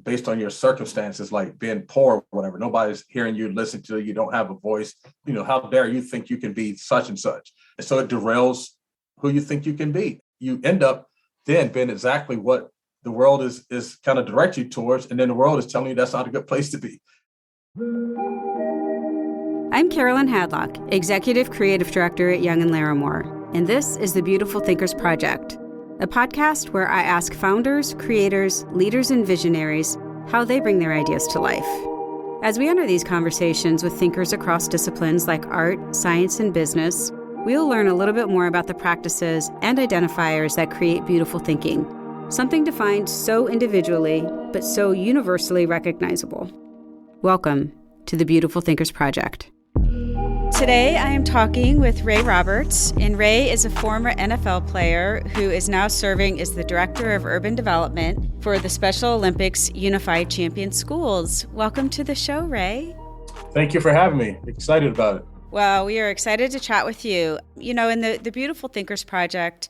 based on your circumstances, like being poor or whatever. Nobody's hearing you, listening to you. You don't have a voice. How dare you think you can be such and such? And so it derails who you think you can be. You end up then being exactly what the world is kind of direct you towards. And then the world is telling you that's not a good place to be. I'm Carolyn Hadlock, Executive Creative Director at Young & Larimore, and this is the Beautiful Thinkers Project, a podcast where I ask founders, creators, leaders, and visionaries how they bring their ideas to life. As we enter these conversations with thinkers across disciplines like art, science, and business, we'll learn a little bit more about the practices and identifiers that create beautiful thinking, something defined so individually, but so universally recognizable. Welcome to the Beautiful Thinkers Project. Today, I am talking with Ray Roberts, and Ray is a former NFL player who is now serving as the Director of Urban Development for the Special Olympics Unified Champion Schools. Welcome to the show, Ray. Thank you for having me. Excited about it. Well, we are excited to chat with you. And the Beautiful Thinkers Project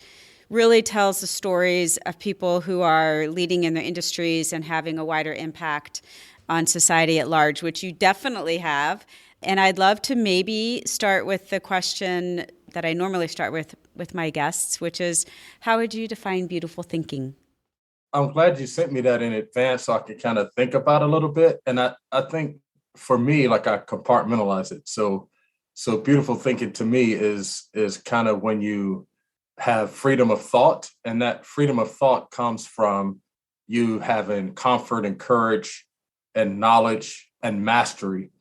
really tells the stories of people who are leading in their industries and having a wider impact on society at large, which you definitely have. And I'd love to maybe start with the question that I normally start with my guests, which is, how would you define beautiful thinking? I'm glad you sent me that in advance so I could kind of think about it a little bit. And I think for me, like I compartmentalize it. So beautiful thinking to me is kind of when you have freedom of thought, and that freedom of thought comes from you having comfort and courage and knowledge and mastery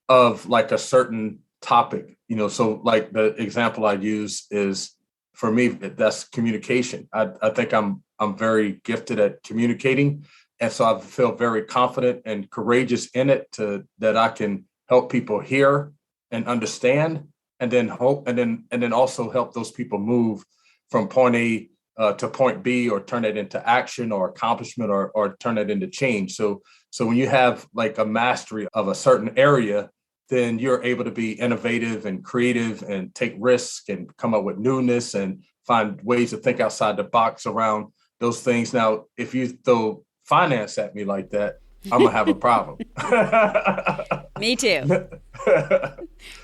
of like a certain topic, so like the example I use is, for me, that's communication. I think I'm very gifted at communicating. And so I feel very confident and courageous in it that I can help people hear and understand, and then also help those people move from point A to point B, or turn it into action or accomplishment, or turn it into change. So when you have like a mastery of a certain area, then you're able to be innovative and creative and take risks and come up with newness and find ways to think outside the box around those things. Now, if you throw finance at me like that, I'm gonna have a problem. Me too.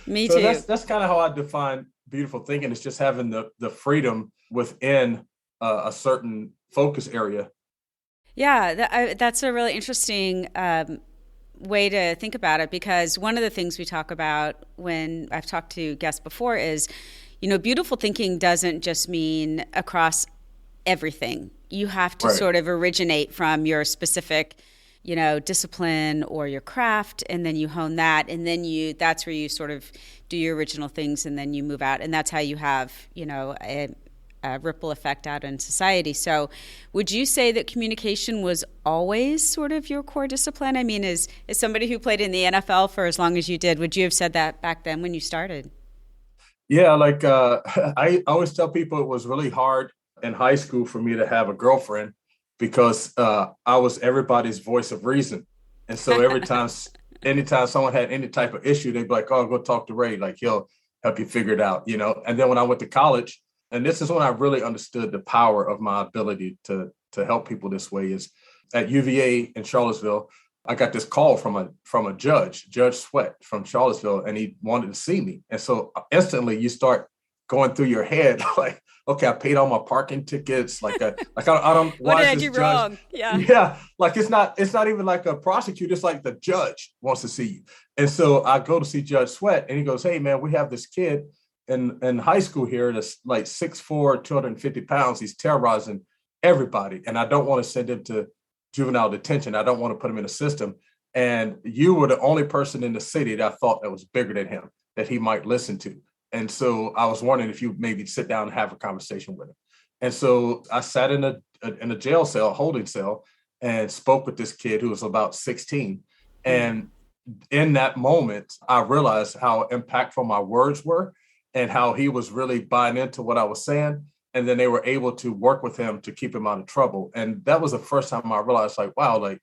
Me so too. That's kind of how I define beautiful thinking. It's just having the freedom within a certain focus area. Yeah, that's a really interesting way to think about it, because one of the things we talk about when I've talked to guests before is, beautiful thinking doesn't just mean across everything. You have to sort of originate from your specific, discipline or your craft, and then you hone that, and then that's where you sort of do your original things, and then you move out, and that's how you have, a ripple effect out in society. So would you say that communication was always sort of your core discipline? I mean, as somebody who played in the NFL for as long as you did, would you have said that back then when you started? Yeah, like I always tell people it was really hard in high school for me to have a girlfriend, because I was everybody's voice of reason. And so anytime someone had any type of issue, they'd be like, oh, go talk to Ray, like he'll help you figure it out, And then when I went to college, and this is when I really understood the power of my ability to help people this way, is at UVA in Charlottesville. I got this call from a Judge Sweat from Charlottesville, and he wanted to see me. And so instantly you start going through your head like, okay, I paid all my parking tickets. I don't. What did I do wrong? Yeah. Like it's not even like a prosecutor. It's like the judge wants to see you. And so I go to see Judge Sweat, and he goes, hey man, we have this kid in high school here that's like 6'4", 250 pounds. He's terrorizing everybody. And I don't want to send him to juvenile detention. I don't want to put him in a system. And you were the only person in the city that I thought that was bigger than him, that he might listen to. And so I was wondering if you maybe sit down and have a conversation with him. And so I sat in a jail cell, holding cell, and spoke with this kid who was about 16. And in that moment, I realized how impactful my words were, and how he was really buying into what I was saying. And then they were able to work with him to keep him out of trouble. And that was the first time I realized, like, wow,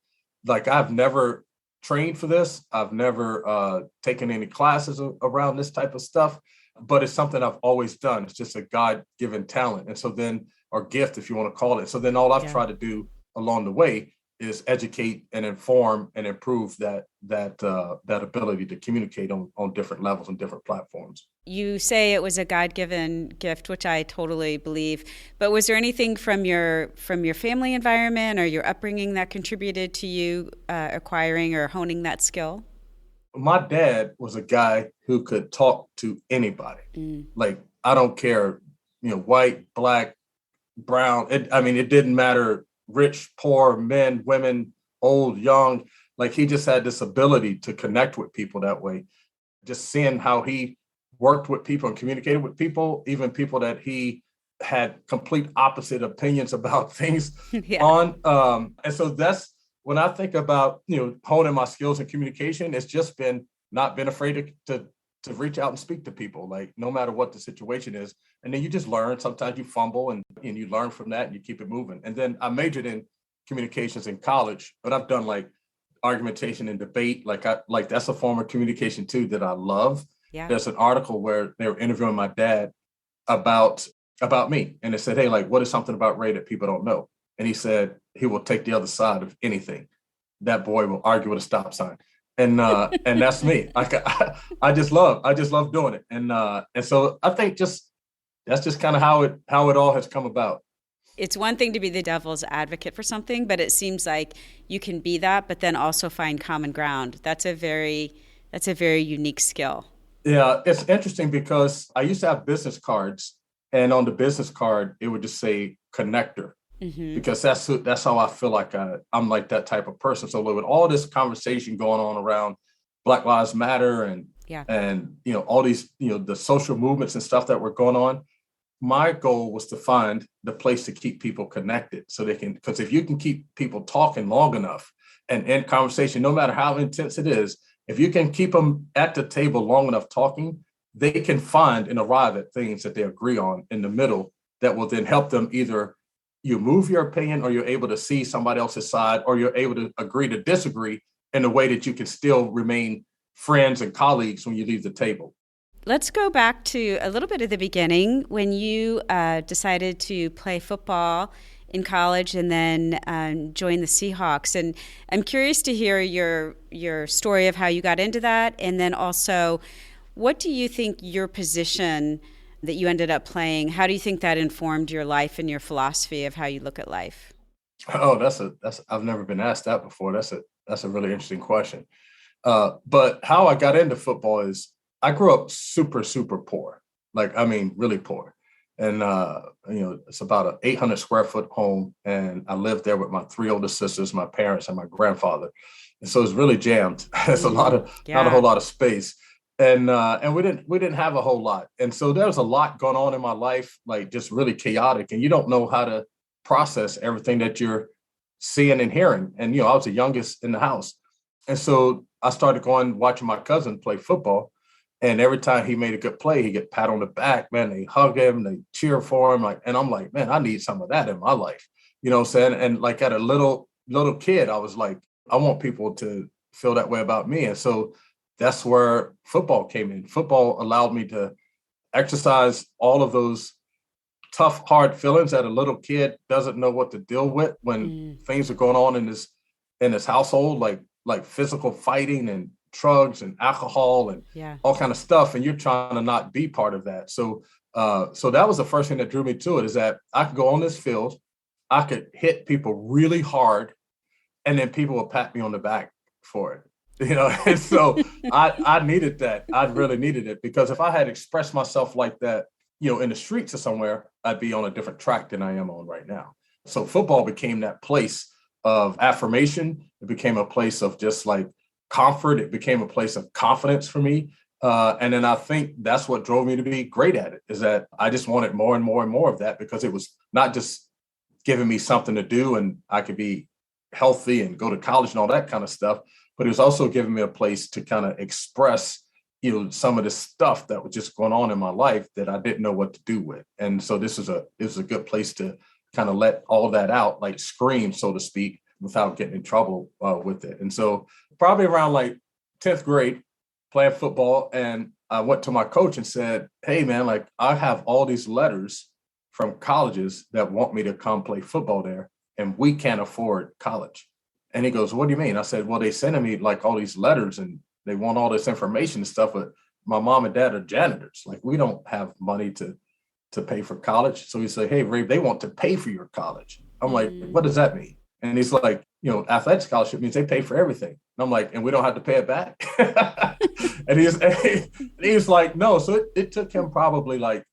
like I've never trained for this. I've never taken any classes around this type of stuff, but it's something I've always done. It's just a God-given talent. And so then, or gift, if you want to call it. So then all I've tried to do along the way is educate and inform and improve that ability to communicate on different levels and different platforms. You say it was a God-given gift, which I totally believe. But was there anything from your family environment or your upbringing that contributed to you acquiring or honing that skill? My dad was a guy who could talk to anybody. Like, I don't care, white, black, brown. It didn't matter, rich, poor, men, women, old, young. Like, he just had this ability to connect with people that way. Just seeing how he worked with people and communicated with people, even people that he had complete opposite opinions about things Yeah. on. And so that's when I think about, honing my skills in communication, it's just been not been afraid to reach out and speak to people, like no matter what the situation is. And then you just learn. Sometimes you fumble and you learn from that and you keep it moving. And then I majored in communications in college, but I've done like argumentation and debate. Like that's a form of communication too that I love. Yeah. There's an article where they were interviewing my dad about me. And they said, hey, like, what is something about Ray that people don't know? And he said, he will take the other side of anything. That boy will argue with a stop sign. And that's me. Like, I just love doing it. And so I think that's just kind of how it all has come about. It's one thing to be the devil's advocate for something, but it seems like you can be that, but then also find common ground. That's a very unique skill. Yeah, it's interesting because I used to have business cards, and on the business card, it would just say connector, because that's how I feel like I'm like that type of person. So with all this conversation going on around Black Lives Matter and all these, the social movements and stuff that were going on, my goal was to find the place to keep people connected so they can, because if you can keep people talking long enough and in conversation, no matter how intense it is, if you can keep them at the table long enough talking, they can find and arrive at things that they agree on in the middle that will then help them. Either you move your opinion or you're able to see somebody else's side, or you're able to agree to disagree in a way that you can still remain friends and colleagues when you leave the table. Let's go back to a little bit of the beginning when you decided to play football in college and then join the Seahawks. And I'm curious to hear your story of how you got into that. And then also, what do you think your position that you ended up playing, how do you think that informed your life and your philosophy of how you look at life? Oh, that's I've never been asked that before. That's a really interesting question. But how I got into football is I grew up super, super poor. Like, really poor. And, it's about an 800 square foot home. And I lived there with my three older sisters, my parents, and my grandfather. And so it's really jammed. It's not a whole lot of space. And we didn't have a whole lot. And so there was a lot going on in my life, like just really chaotic. And you don't know how to process everything that you're seeing and hearing. And, I was the youngest in the house. And so I started watching my cousin play football. And every time he made a good play, he'd get pat on the back, man. They hug him, they cheer for him. And I'm like, man, I need some of that in my life. You know what I'm saying? And like at a little kid, I was like, I want people to feel that way about me. And so that's where football came in. Football allowed me to exercise all of those tough, hard feelings that a little kid doesn't know what to deal with when things are going on in his household, like physical fighting and drugs and alcohol and all kind of stuff, and you're trying to not be part of that. So that was the first thing that drew me to it, is that I could go on this field, I could hit people really hard, and then people would pat me on the back for it. And so I needed that. I really needed it, because if I had expressed myself like that, in the streets or somewhere, I'd be on a different track than I am on right now. So football became that place of affirmation. It became a place of just like comfort. It became a place of confidence for me. And then I think that's what drove me to be great at it, is that I just wanted more and more and more of that, because it was not just giving me something to do and I could be healthy and go to college and all that kind of stuff, but it was also giving me a place to kind of express, some of the stuff that was just going on in my life that I didn't know what to do with. And so this is a good place to kind of let all that out, like scream, so to speak, without getting in trouble with it. And so probably around like 10th grade, playing football, and I went to my coach and said, hey man, like I have all these letters from colleges that want me to come play football there, and we can't afford college. And he goes, what do you mean? I said, well, they sending me like all these letters and they want all this information and stuff, but my mom and dad are janitors. Like, we don't have money to pay for college. So he said, hey, Ray, they want to pay for your college. I'm like, what does that mean? And he's like, athletic scholarship means they pay for everything. And I'm like, and we don't have to pay it back? and he's like, no. So it took him probably like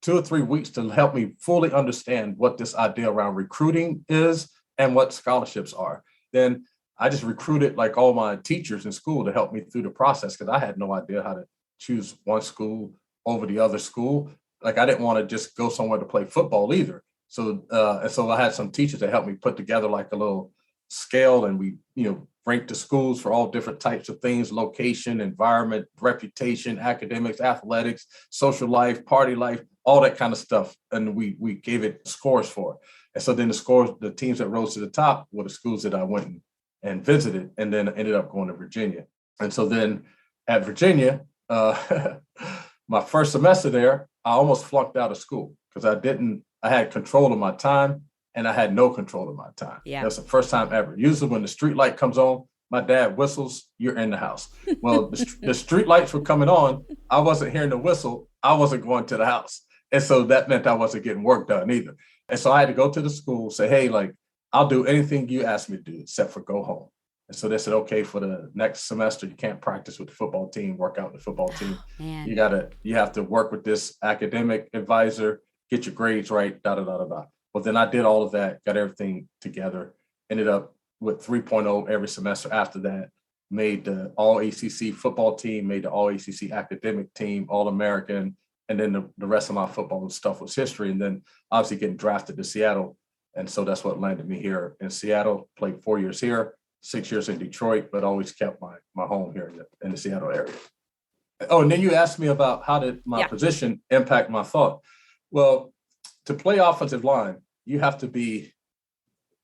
2 or 3 weeks to help me fully understand what this idea around recruiting is and what scholarships are. Then I just recruited like all my teachers in school to help me through the process, because I had no idea how to choose one school over the other school. Like, I didn't want to just go somewhere to play football either. So I had some teachers that helped me put together like a little scale, and we, ranked the schools for all different types of things: location, environment, reputation, academics, athletics, social life, party life, all that kind of stuff. And we gave it scores for. And so then the teams that rose to the top were the schools that I went and visited, and then ended up going to Virginia. And so then at Virginia, my first semester there, I almost flunked out of school because I had control of my time, and I had no control of my time. Yeah. That's the first time ever. Usually when the street light comes on, my dad whistles, you're in the house. Well, the street lights were coming on. I wasn't hearing the whistle. I wasn't going to the house. And so that meant I wasn't getting work done either. And so I had to go to the school, say, hey, like, I'll do anything you ask me to do except for go home. And so they said, okay, for the next semester, you can't practice with the football team, work out with the football team. Man. You have to work with this academic advisor, get your grades right, da. Well, then I did all of that, got everything together, ended up with 3.0 every semester after that, made the all ACC football team, made the all ACC academic team, all American. And then the rest of my football stuff was history. And then obviously getting drafted to Seattle. And so that's what landed me here in Seattle. Played 4 years here, 6 years in Detroit, but always kept my home here in the Seattle area. Oh, and then you asked me about how did my position impact my thought. Well, to play offensive line, you have to be,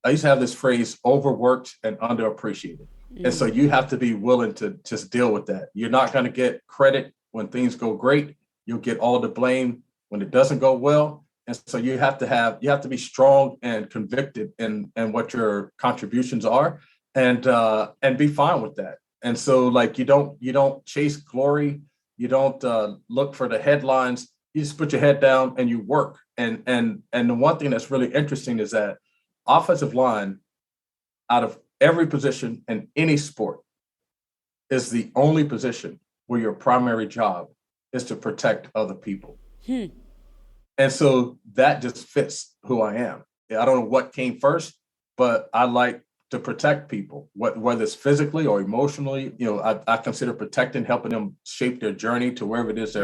I used to have this phrase, overworked and underappreciated. And so you have to be willing to just deal with that. You're not going to get credit when things go great. You'll get all the blame when it doesn't go well. And so you have to be strong and convicted in what your contributions are, and be fine with that. And so like you don't chase glory, you don't look for the headlines. You just put your head down and you work. And the one thing that's really interesting is that offensive line, out of every position in any sport, is the only position where your primary job is to protect other people. And so that just fits who I am. I don't know what came first, but I like to protect people, whether it's physically or emotionally. I consider protecting, helping them shape their journey to wherever it is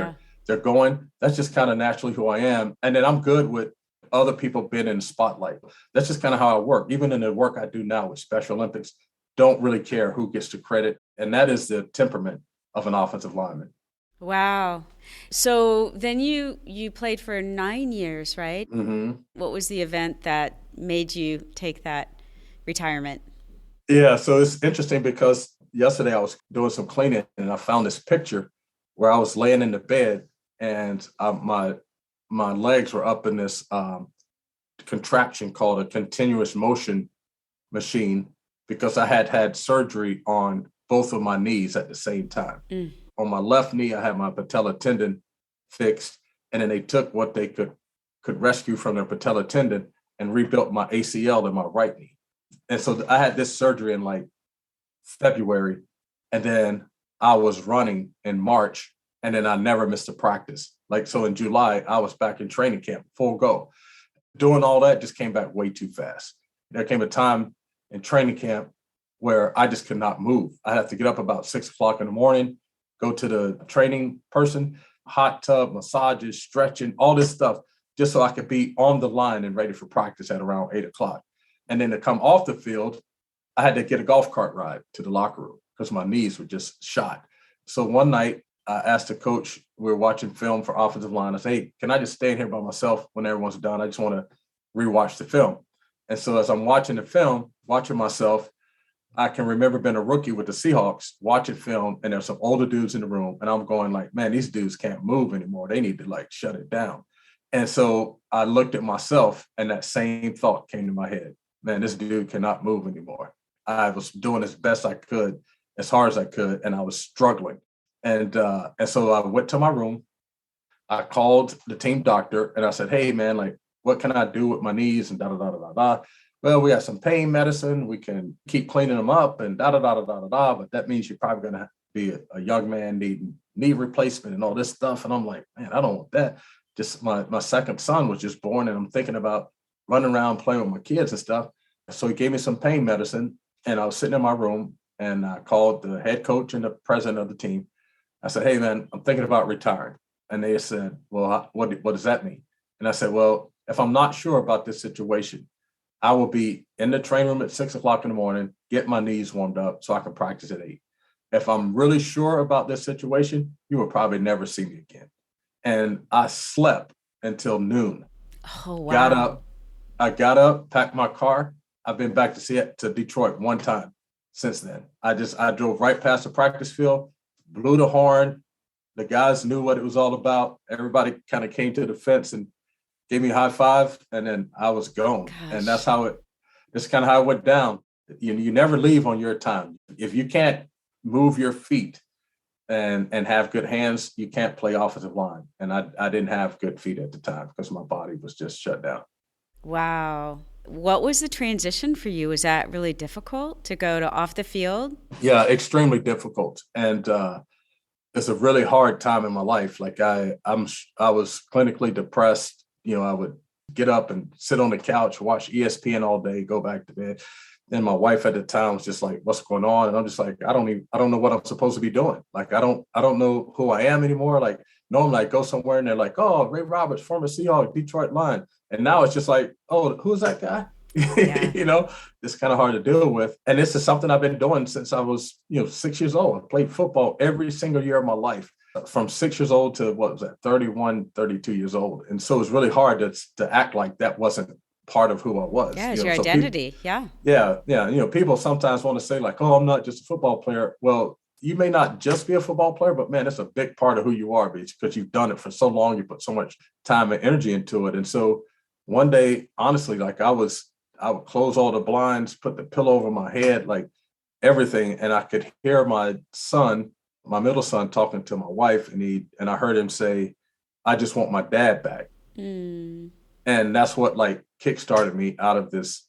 they're going. That's just kind of naturally who I am. And then I'm good with other people being in the spotlight. That's just kind of how I work. Even in the work I do now with Special Olympics, don't really care who gets the credit. And that is the temperament of an offensive lineman. Wow. So then you played for 9 years, right? Mm-hmm. What was the event that made you take that retirement? Yeah, so it's interesting because yesterday I was doing some cleaning and I found this picture where I was laying in the bed and my legs were up in this contraption called a continuous motion machine, because I had surgery on both of my knees at the same time. On my left knee, I had my patella tendon fixed, and then they took what they could rescue from the patella tendon and rebuilt my ACL in my right knee. And so I had this surgery in like February, and then I was running in March, and then I never missed a practice. Like, so in July, I was back in training camp, full go. Doing all that just came back way too fast. There came a time in training camp where I just could not move. I had to get up about 6 o'clock in the morning, go to the training person, hot tub, massages, stretching, all this stuff, just so I could be on the line and ready for practice at around 8 o'clock. And then to come off the field, I had to get a golf cart ride to the locker room because my knees were just shot. So one night I asked the coach, we were watching film for offensive line. I said, hey, can I just stay in here by myself when everyone's done? I just want to rewatch the film. And so as I'm watching the film, watching myself, I can remember being a rookie with the Seahawks, watching film, and there's some older dudes in the room, and I'm going like, man, these dudes can't move anymore. They need to like shut it down. And so I looked at myself, and that same thought came to my head. Man, this dude cannot move anymore. I was doing as best I could, as hard as I could, and I was struggling. And so I went to my room. I called the team doctor and I said, hey, man, like, what can I do with my knees and da da da da da da. Well, we got some pain medicine. We can keep cleaning them up and da da da da da da da. But that means you're probably going to be a young man needing knee replacement and all this stuff. And I'm like, man, I don't want that. Just my second son was just born, and I'm thinking about running around playing with my kids and stuff. So he gave me some pain medicine, and I was sitting in my room, and I called the head coach and the president of the team. I said, hey, man, I'm thinking about retiring. And they said, well, what does that mean? And I said, well, if I'm not sure about this situation, I will be in the training room at 6 o'clock in the morning, get my knees warmed up so I can practice at 8. If I'm really sure about this situation, you will probably never see me again. And I slept until noon. Oh, wow. I got up, packed my car. I've been back to Detroit one time since then. I drove right past the practice field, blew the horn. The guys knew what it was all about. Everybody kind of came to the fence and gave me a high five, and then I was gone. Gosh. And that's kind of how it went down. You never leave on your time. If you can't move your feet and have good hands, you can't play offensive line. And I didn't have good feet at the time because my body was just shut down. Wow. What was the transition for you? Was that really difficult to go to off the field? Yeah, extremely difficult. And it's a really hard time in my life. Like I was clinically depressed. I would get up and sit on the couch, watch ESPN all day, go back to bed. Then my wife at the time was just like, what's going on? And I'm just like, I don't know what I'm supposed to be doing. Like, I don't know who I am anymore. Like, normally I go somewhere and they're like, oh, Ray Roberts, former Seahawks, Detroit Lion. And now it's just like, oh, who's that guy? Yeah. It's kind of hard to deal with. And this is something I've been doing since I was, 6 years old. I played football every single year of my life, from 6 years old to 31, 32 years old. And so it's really hard to act like that wasn't part of who I was. Yeah, it's your identity. Yeah. People sometimes want to say like, oh, I'm not just a football player. Well, you may not just be a football player, but man, it's a big part of who you are because you've done it for so long. You put so much time and energy into it. And so one day, honestly, like I would close all the blinds, put the pillow over my head, like everything. And I could hear my middle son, talking to my wife, and I heard him say, I just want my dad back. Mm. And that's what like kickstarted me out of this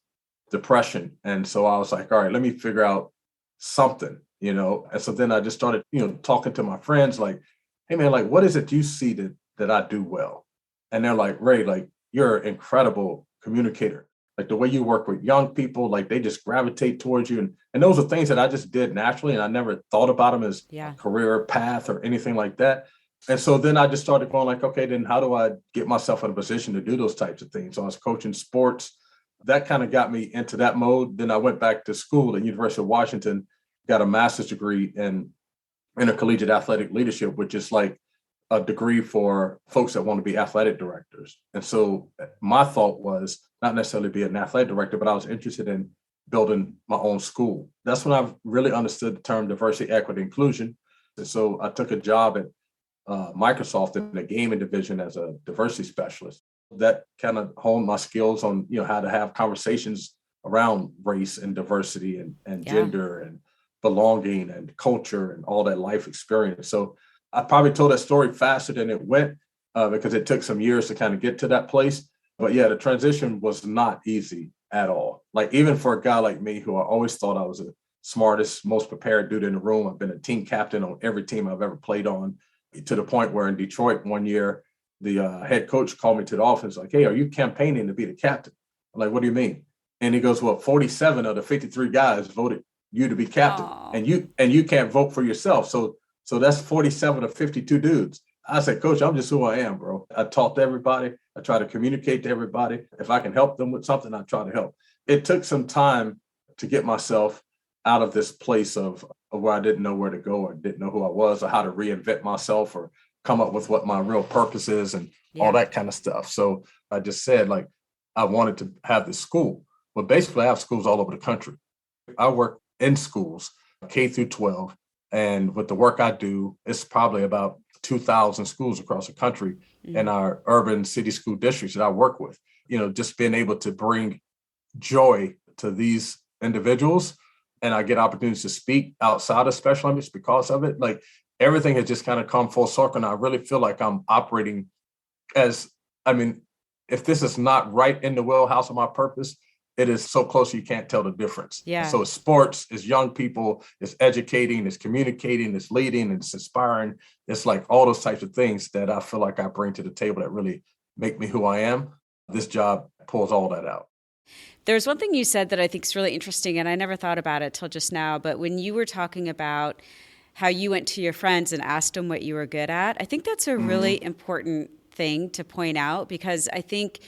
depression. And so I was like, all right, let me figure out something, And so then I just started, talking to my friends like, hey man, like, what is it you see that I do well? And they're like, Ray, like, you're an incredible communicator. Like the way you work with young people, like they just gravitate towards you. And those are things that I just did naturally. And I never thought about them as a career path or anything like that. And so then I just started going like, okay, then how do I get myself in a position to do those types of things? So I was coaching sports. That kind of got me into that mode. Then I went back to school at University of Washington, got a master's degree in intercollegiate athletic leadership, which is like a degree for folks that want to be athletic directors. And so my thought was not necessarily be an athletic director, but I was interested in building my own school. That's when I really understood the term diversity, equity, inclusion. And so I took a job at Microsoft in the gaming division as a diversity specialist. That kind of honed my skills on, how to have conversations around race and diversity and gender and belonging and culture and all that life experience. So I probably told that story faster than it went because it took some years to kind of get to that place. But yeah, the transition was not easy at all. Like even for a guy like me, who I always thought I was the smartest, most prepared dude in the room. I've been a team captain on every team I've ever played on, to the point where in Detroit one year, the head coach called me to the office like, hey, are you campaigning to be the captain? I'm like, what do you mean? And he goes, well, 47 of the 53 guys voted you to be captain. Aww. and you can't vote for yourself. So that's 47 of 52 dudes. I said, coach, I'm just who I am, bro. I talk to everybody. I try to communicate to everybody. If I can help them with something, I try to help. It took some time to get myself out of this place of where I didn't know where to go or didn't know who I was or how to reinvent myself or come up with what my real purpose is and all that kind of stuff. So I just said, like, I wanted to have this school. But basically, I have schools all over the country. I work in schools, K through 12. And with the work I do, it's probably about 2,000 schools across the country in our urban city school districts that I work with. Just being able to bring joy to these individuals and I get opportunities to speak outside of Special Olympics because of it. Like everything has just kind of come full circle. And I really feel like I'm operating as, I mean, if this is not right in the wheelhouse of my purpose, it is so close you can't tell the difference. Yeah. So it's sports, it's young people, it's educating, it's communicating, it's leading, it's inspiring. It's like all those types of things that I feel like I bring to the table that really make me who I am. This job pulls all that out. There's one thing you said that I think is really interesting, and I never thought about it till just now, but when you were talking about how you went to your friends and asked them what you were good at, I think that's a really important thing to point out, because I think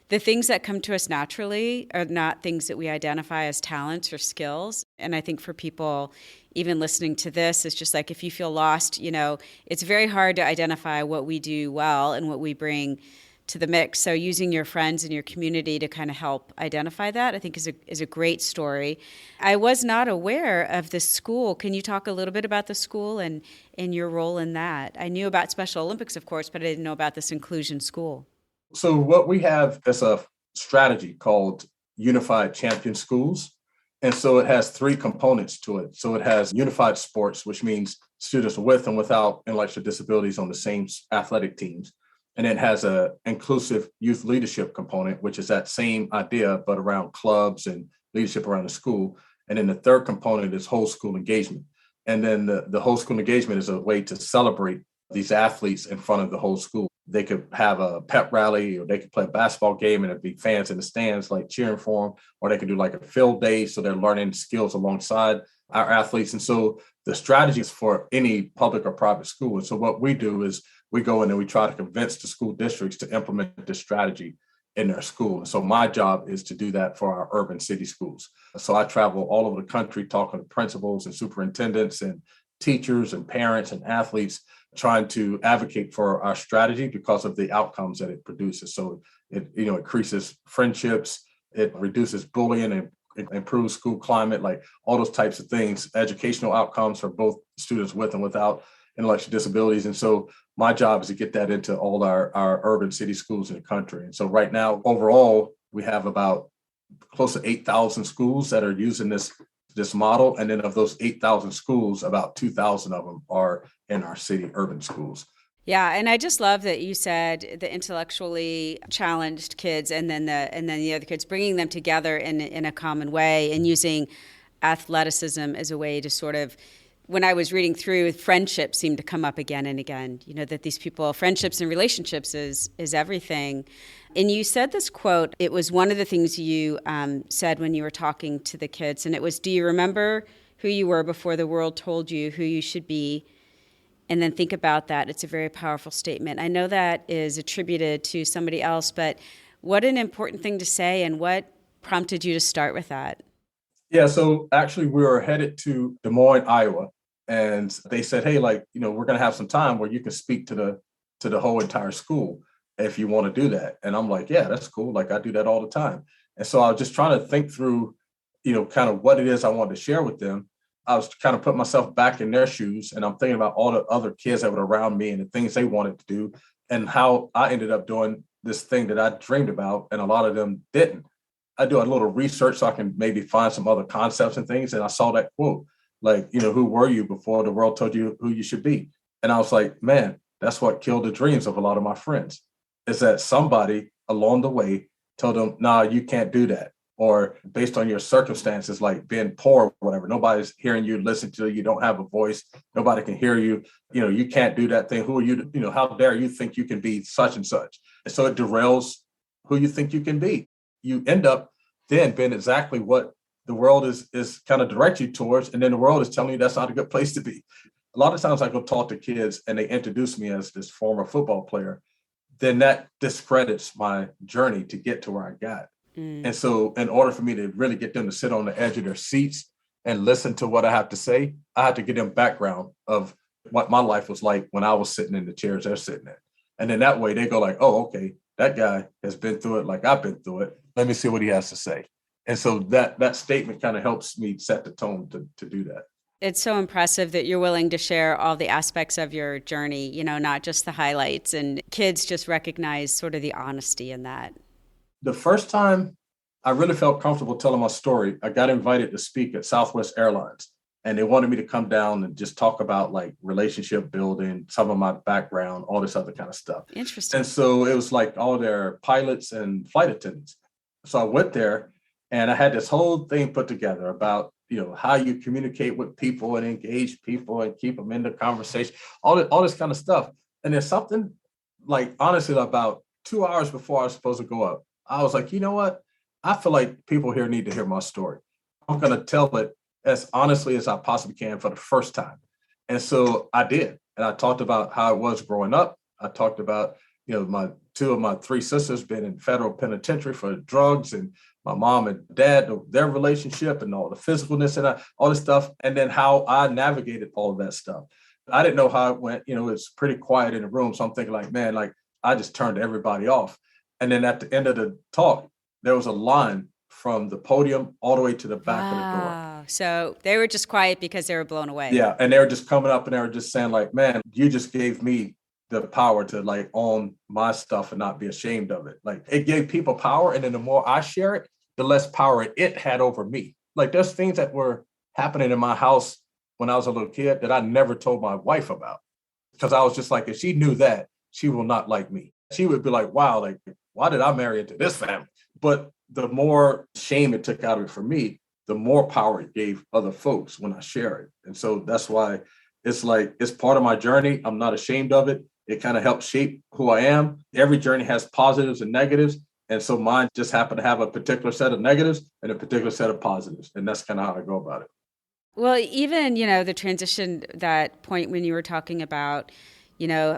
the things that come to us naturally are not things that we identify as talents or skills. And I think for people even listening to this, it's just like if you feel lost, it's very hard to identify what we do well and what we bring to the mix. So using your friends and your community to kind of help identify that, I think is a great story. I was not aware of the school. Can you talk a little bit about the school and your role in that? I knew about Special Olympics, of course, but I didn't know about this inclusion school. So what we have is a strategy called Unified Champion Schools. And so it has three components to it. So it has unified sports, which means students with and without intellectual disabilities on the same athletic teams. And it has an inclusive youth leadership component, which is that same idea, but around clubs and leadership around the school. And then the third component is whole school engagement. And then the whole school engagement is a way to celebrate these athletes in front of the whole school. They could have a pep rally, or they could play a basketball game and it'd be fans in the stands like cheering for them, or they could do like a field day. So they're learning skills alongside our athletes. And so the strategy is for any public or private school. And so what we do is we go in and we try to convince the school districts to implement this strategy in their school. And so my job is to do that for our urban city schools. So I travel all over the country talking to principals and superintendents and teachers and parents and athletes, trying to advocate for our strategy because of the outcomes that it produces. So it increases friendships, it reduces bullying, and it improves school climate, like all those types of things, educational outcomes for both students with and without intellectual disabilities. And so my job is to get that into all our urban city schools in the country. And so right now, overall, we have about close to 8,000 schools that are using this model. And then of those 8,000 schools, about 2,000 of them are in our city urban schools. Yeah, and I just love that you said the intellectually challenged kids and then the other kids, bringing them together in a common way and using athleticism as a way to sort of, when I was reading through, friendship seemed to come up again and again, that these people, friendships and relationships is everything. And you said this quote, it was one of the things you said when you were talking to the kids, and it was, do you remember who you were before the world told you who you should be? And then think about that. It's a very powerful statement. I know that is attributed to somebody else, but what an important thing to say, and what prompted you to start with that? Yeah, so actually we were headed to Des Moines, Iowa, and they said, hey, we're going to have some time where you can speak to the whole entire school if you want to do that. And I'm like, yeah, that's cool. Like I do that all the time. And so I was just trying to think through, kind of what it is I wanted to share with them. I was kind of putting myself back in their shoes, and I'm thinking about all the other kids that were around me and the things they wanted to do and how I ended up doing this thing that I dreamed about. And a lot of them didn't. I do a little research so I can maybe find some other concepts and things. And I saw that quote, who were you before the world told you who you should be? And I was like, man, that's what killed the dreams of a lot of my friends, is that somebody along the way told them, nah, you can't do that. Or based on your circumstances, like being poor or whatever, nobody's hearing you, listen to you, you don't have a voice, nobody can hear you, you can't do that thing. Who are you, how dare you think you can be such and such? And so it derails who you think you can be. You end up then being exactly what the world is kind of direct you towards. And then the world is telling you that's not a good place to be. A lot of times I go talk to kids and they introduce me as this former football player, then that discredits my journey to get to where I got. And so in order for me to really get them to sit on the edge of their seats and listen to what I have to say, I had to give them background of what my life was like when I was sitting in the chairs they're sitting in. And then that way they go like, oh, okay, that guy has been through it like I've been through it. Let me see what he has to say. And so that statement kind of helps me set the tone to do that. It's so impressive that you're willing to share all the aspects of your journey, not just the highlights. And kids just recognize sort of the honesty in that. The first time I really felt comfortable telling my story. I got invited to speak at Southwest Airlines, and they wanted me to come down and just talk about like relationship building, some of my background, all this other kind of stuff. Interesting. And so it was like all their pilots and flight attendants. So I went there and I had this whole thing put together about, how you communicate with people and engage people and keep them in the conversation, all this kind of stuff. And there's something like, honestly, about 2 hours before I was supposed to go up, I was like, you know what? I feel like people here need to hear my story. I'm going to tell it as honestly as I possibly can for the first time. And so I did. And I talked about how it was growing up. I talked about, my two of my three sisters been in federal penitentiary for drugs, and my mom and dad, their relationship and all the physicalness and all this stuff. And then how I navigated all of that stuff. I didn't know how it went. It was pretty quiet in the room. So I'm thinking like, man, like I just turned everybody off. And then at the end of the talk, there was a line from the podium all the way to the back of the door. So they were just quiet because they were blown away. Yeah. And they were just coming up and they were just saying like, man, you just gave me the power to like own my stuff and not be ashamed of it. Like it gave people power. And then the more I share it, the less power it had over me. Like there's things that were happening in my house when I was a little kid that I never told my wife about. Because I was just like, if she knew that, she will not like me. She would be like, wow, like, why did I marry into this family? But the more shame it took out of it for me, the more power it gave other folks when I share it. And so that's why it's like, it's part of my journey. I'm not ashamed of it. It kind of helps shape who I am. Every journey has positives and negatives. And so mine just happened to have a particular set of negatives and a particular set of positives. And that's kind of how I go about it. Well, even, the transition, that point when you were talking about,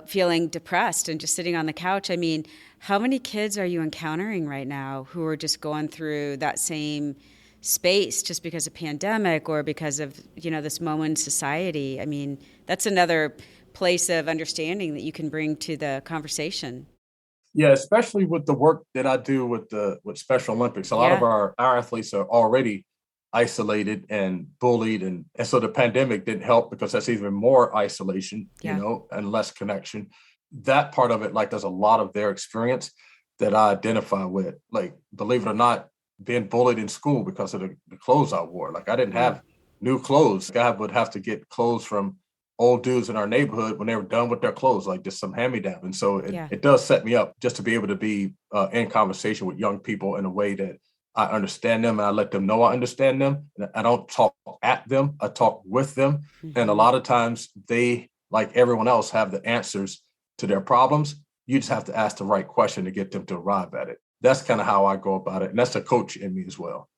feeling depressed and just sitting on the couch. I mean, how many kids are you encountering right now who are just going through that same space just because of pandemic or because of, this moment in society? I mean, that's another place of understanding that you can bring to the conversation. Yeah, especially with the work that I do with Special Olympics. A lot of our athletes are already isolated and bullied. And so the pandemic didn't help because that's even more isolation, and less connection. That part of it, like there's a lot of their experience that I identify with. Like, believe it or not, being bullied in school because of the clothes I wore. Like I didn't have new clothes. I would have to get clothes from old dudes in our neighborhood when they were done with their clothes, like just some hand-me-down. And so it does set me up just to be able to be in conversation with young people in a way that I understand them and I let them know I understand them. I don't talk at them, I talk with them. Mm-hmm. And a lot of times they, like everyone else, have the answers to their problems. You just have to ask the right question to get them to arrive at it. That's kind of how I go about it. And that's a coach in me as well.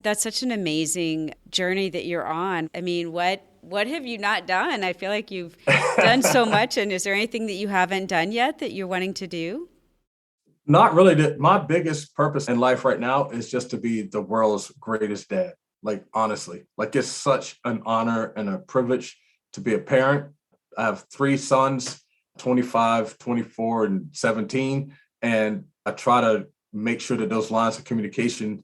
That's such an amazing journey that you're on. I mean, what have you not done? I feel like you've done so much. And is there anything that you haven't done yet that you're wanting to do? Not really. My biggest purpose in life right now is just to be the world's greatest dad. Like, honestly, like it's such an honor and a privilege to be a parent. I have three sons, 25, 24, and 17. And I try to make sure that those lines of communication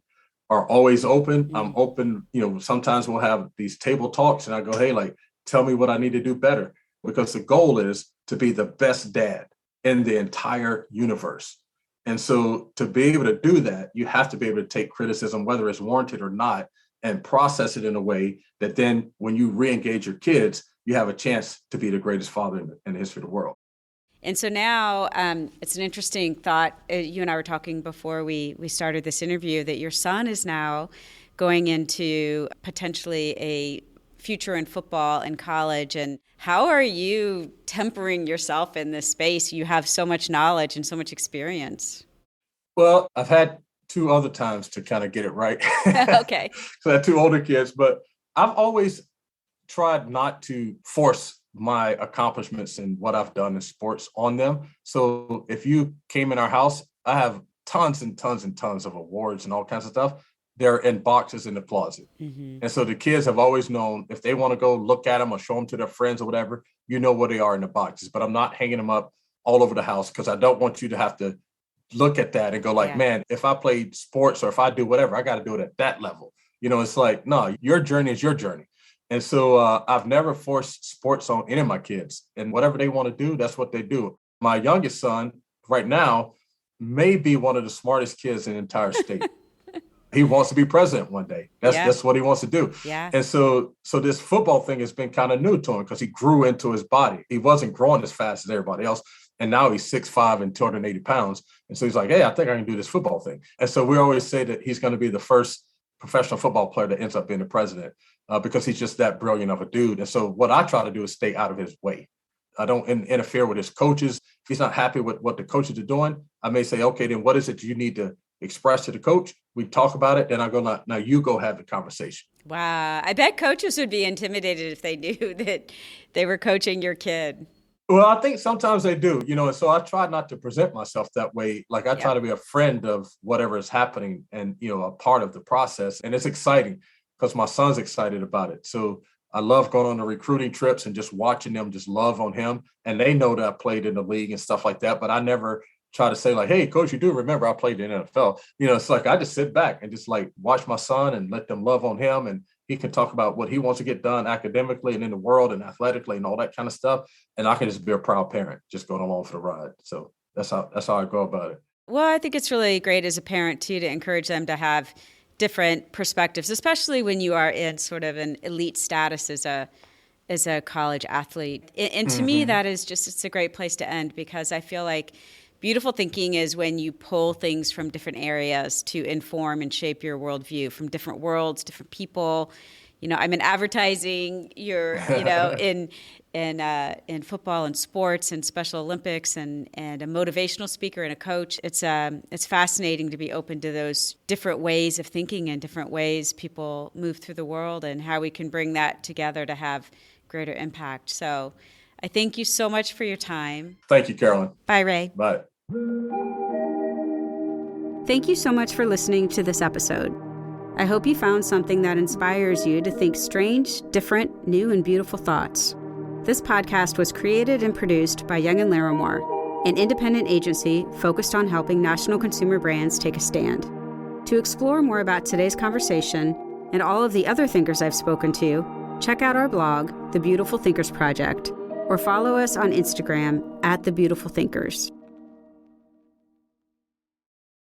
are always open. Mm-hmm. I'm open. Sometimes we'll have these table talks and I go, hey, like, tell me what I need to do better. Because the goal is to be the best dad in the entire universe. And so to be able to do that, you have to be able to take criticism, whether it's warranted or not, and process it in a way that then when you re-engage your kids, you have a chance to be the greatest father in the history of the world. And so now it's an interesting thought. You and I were talking before we started this interview that your son is now going into potentially a future in football and college. And how are you tempering yourself in this space? You have so much knowledge and so much experience. Well, I've had two other times to kind of get it right. Okay. So I had two older kids, but I've always tried not to force my accomplishments and what I've done in sports on them. So if you came in our house, I have tons and tons and tons of awards and all kinds of stuff. They're in boxes in the closet. Mm-hmm. And so the kids have always known if they want to go look at them or show them to their friends or whatever, where they are in the boxes. But I'm not hanging them up all over the house because I don't want you to have to look at that and go like, man, if I played sports or if I do whatever, I got to do it at that level. It's like, no, your journey is your journey. And so I've never forced sports on any of my kids. And whatever they want to do, that's what they do. My youngest son right now may be one of the smartest kids in the entire state. He wants to be president one day. That's what he wants to do. Yeah. And so this football thing has been kind of new to him because he grew into his body. He wasn't growing as fast as everybody else. And now he's 6'5" and 280 pounds. And so he's like, hey, I think I can do this football thing. And so we always say that he's going to be the first professional football player that ends up being the president because he's just that brilliant of a dude. And so what I try to do is stay out of his way. I don't interfere with his coaches. If he's not happy with what the coaches are doing, I may say, okay, then what is it you need to express to the coach? We talk about it. Then I go, now you go have the conversation. Wow. I bet coaches would be intimidated if they knew that they were coaching your kid. Well, I think sometimes they do, and so I try not to present myself that way. Like I try to be a friend of whatever is happening and, a part of the process. And it's exciting because my son's excited about it. So I love going on the recruiting trips and just watching them just love on him. And they know that I played in the league and stuff like that, but I never try to say like, hey, coach, you do remember I played in the NFL. It's like I just sit back and just like watch my son and let them love on him. And he can talk about what he wants to get done academically and in the world and athletically and all that kind of stuff. And I can just be a proud parent, just going along for the ride. So that's how I go about it. Well, I think it's really great as a parent too, to encourage them to have different perspectives, especially when you are in sort of an elite status as a college athlete. And to me, that is just, it's a great place to end, because I feel like beautiful thinking is when you pull things from different areas to inform and shape your worldview, from different worlds, different people. I'm in advertising, you're, in football and sports and Special Olympics and a motivational speaker and a coach. It's fascinating to be open to those different ways of thinking and different ways people move through the world and how we can bring that together to have greater impact. So I thank you so much for your time. Thank you, Carolyn. Bye, Ray. Bye. Thank you so much for listening to this episode. I hope you found something that inspires you to think strange, different, new, and beautiful thoughts. This podcast was created and produced by Young and Larimore, an independent agency focused on helping national consumer brands take a stand. To explore more about today's conversation and all of the other thinkers I've spoken to, check out our blog, The Beautiful Thinkers Project, or follow us on Instagram @TheBeautifulThinkers.